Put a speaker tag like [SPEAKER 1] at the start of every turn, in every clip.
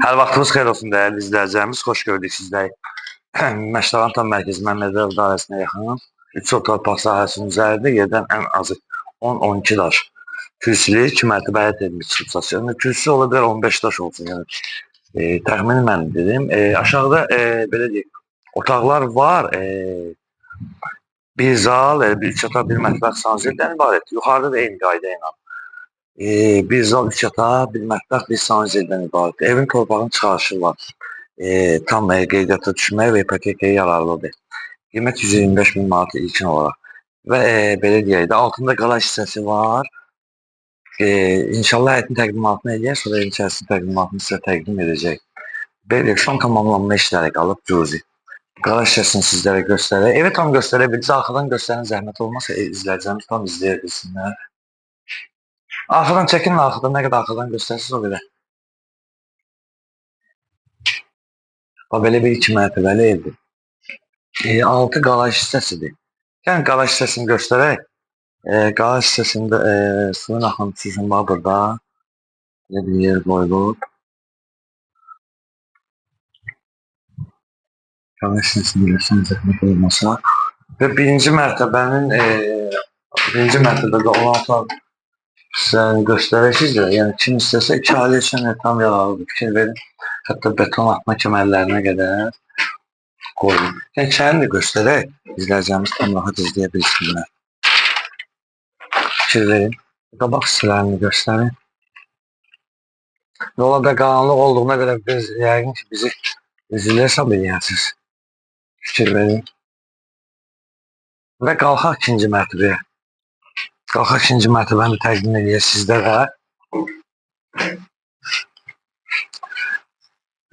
[SPEAKER 1] Hər vaxtınız xeyir olsun dəyərli izləyicilərimiz. Xoş gördük sizləri. Məşləqan tam mərkəzi Məmmədov dairəsinə yaxın 3 torpaq sahəsinin üzərində yerdən ən azı 10-12 daş kürsülü 2 mərtəbə həyət edilmiş çıxıb satışlarında. Kürsüsü ola bilər 15 daş olsun. Yəni təxmini mən dedim. Aşağıda belə deyək, otaqlar var. Bir zal, bir 3 otaq, bir mətbəx sanuzeldən ibarət. Yuxarıda da eyni qayda ilə. Bir zal, 3 yataq, bir mətbəx, bir sanuzeldən ibarət. Evin torpağın çıxarışı var. Tam qeydiyyata düşmək və ipotekaya yararlıdır. Qiymət 125 min manat ilkin olaraq. Və belə deyək də, altında qalaj hissəsi var. İnşallah həyətin təqdimatını eləyər, sonra evin içərisinin təqdimatını sizə təqdim edəcək. Belə son tamamlanma işləri qalıb cüzi. Qalaj hissəsini sizlərə göstərək. Evi tam göstərə biliriz, arxadan göstərən zəhmət olmasa izləyicilərimiz tam izləyə bilsinlər. Arxadan çəkin, arxadan nə qədər arxadan göstərsiniz o qədər. Belə bir 2 mərtəbəli evdir. Altı qalaj hissəsidir. Yəni qalaj hissəsini göstərək. Qalaj hissəsində suyun axıntısı üçün var burada. Belə bir yer qoyulub. Qalaj hissəsini göstərən zəhmət olmasa. Və birinci mərtəbədə olan otaq hissəni göstərəcəkdir. Yəni kim istəsə 2 ailə üçün tam yararlıdır. Fikir verin. Hətta beton atma kəmərlərinə qədər qoyulub. Yəni içərini də göstərək. İzləyicilərimiz tam rahat izləyə bilsinlər. Fikir verin. Qabaq hissələrini göstərin. Yolda qaranlıq olduğuna görə biz yəqin ki bizi üzülə hesab edərsiniz. Fikir verin. Və qalxaq ikinci mərtəbəyə. Qalxaq ikinci mərtəbəni təqdim edək sizlərə.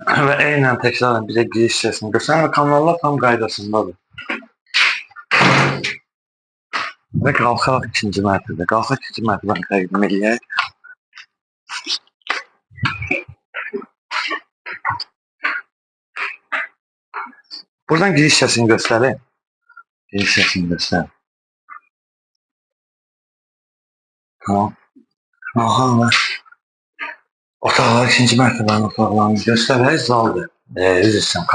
[SPEAKER 1] Və eynən təkrarən bizə giriş hissəsini göstərin və kanallar tam qaydasındadır. Və qalxaq ikinci mərtəbə. Qalxaq ikinci mərtəbəni təqdim edək. Buradan giriş hissəsini göstərin. Giriş hissəsini göstərin. Tamam. Aha, otaqlar, ikinci mərtəbənin otaqlarını göstərək. Zaldır. Üzr istəyirəm.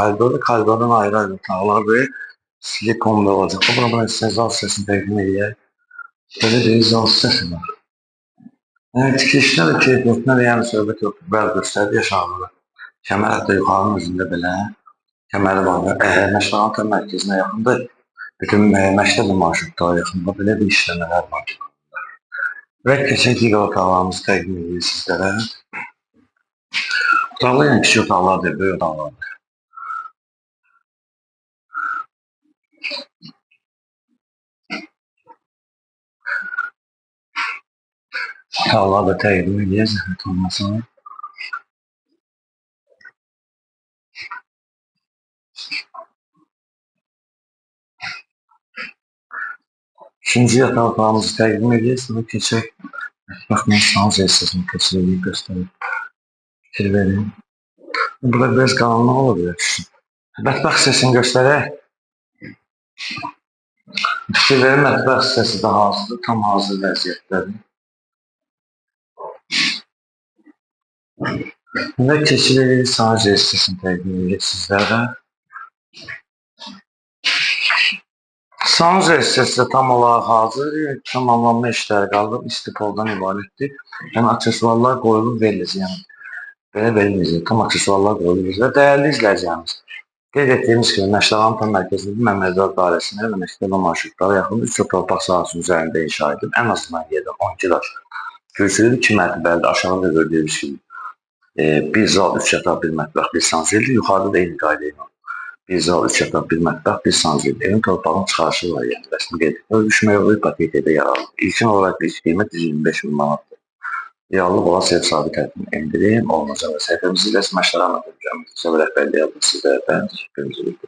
[SPEAKER 1] Koridordan ayrı-ayrı otaqlardır. Silikonlu olacaq. Buradan sizə zal hissəsini təqdim edək. Belə bir zal hissəsi var. Yəni tikilişdə və keyfiyyətində də yəni söhbət yoxdur. Bəli, göstərdi aşağıda. Kəmər hətta yuxarının özündə belə kəməri var. Məşləqan tam mərkəzinə yaxındır. Bütün məktəb marşrutlara yaxında belə bir işləmələr var. Və keçək digər otaqlarımızı təqdim edir sizlərə. Otaqlar yəni kiçik otaqlardır, böyük otaqlardır. Otaqlar da təqdim edir, zəhmət olmasın. İkinci yataq otağımızı təqdim edir, sonra keçək. Mətbəxlə sanuzə hissəsini keçirik, göstərib. Fikir verin. Burada biraz qaranlıq ola bilər. Mətbəx hissəsini göstərək. Fikir verin, mətbəx hissəsi də hazırdır, tam hazır vəziyyətdədir. Və keçirik sanuzə hissəsini təqdim edir sizlərə. Sanuzə hissəsi tam olaraq hazır, tamamlanma işləri qalıb, istipoldan ibarətdir. Yəni aksesuarlar qoyulub verilir, yəni belə verilməyəcək, tam aksesuarlar qoyulub verilir. Dəyərli izləyicilərimiz, qeyd etdiyimiz kimi Məşləqan tam mərkəzində Məmmədov dairəsində və məktəbə marşrutlara yaxın 3 torpaq sahəsinin üzərində inşa edib, ən azından yerdən 12 daş kürsülü 2 mərtəbəlidir, aşağıda gördüyünüz kimi. Bir zal, 3 yataq, bir mətbəx, bir sanuzəldir, yuxarıda da eyni qayda ilə. Bir zal, 3 yataq, bir mətbəx, bir sanuzəl. Evin torpağın çıxarışı var, yəni rəsmi qeyd edilir. Düşmək yolu ipotekaya yararlı. İlkin olaraq ilk qiymət 125 min manatdır. Reallıq olan sev sabit hədini endirim olunacaq və səhifəmizi ilə Məşləqan Məktəbi rəhbərliyi adlı sizlərdən təşəkkür edirik.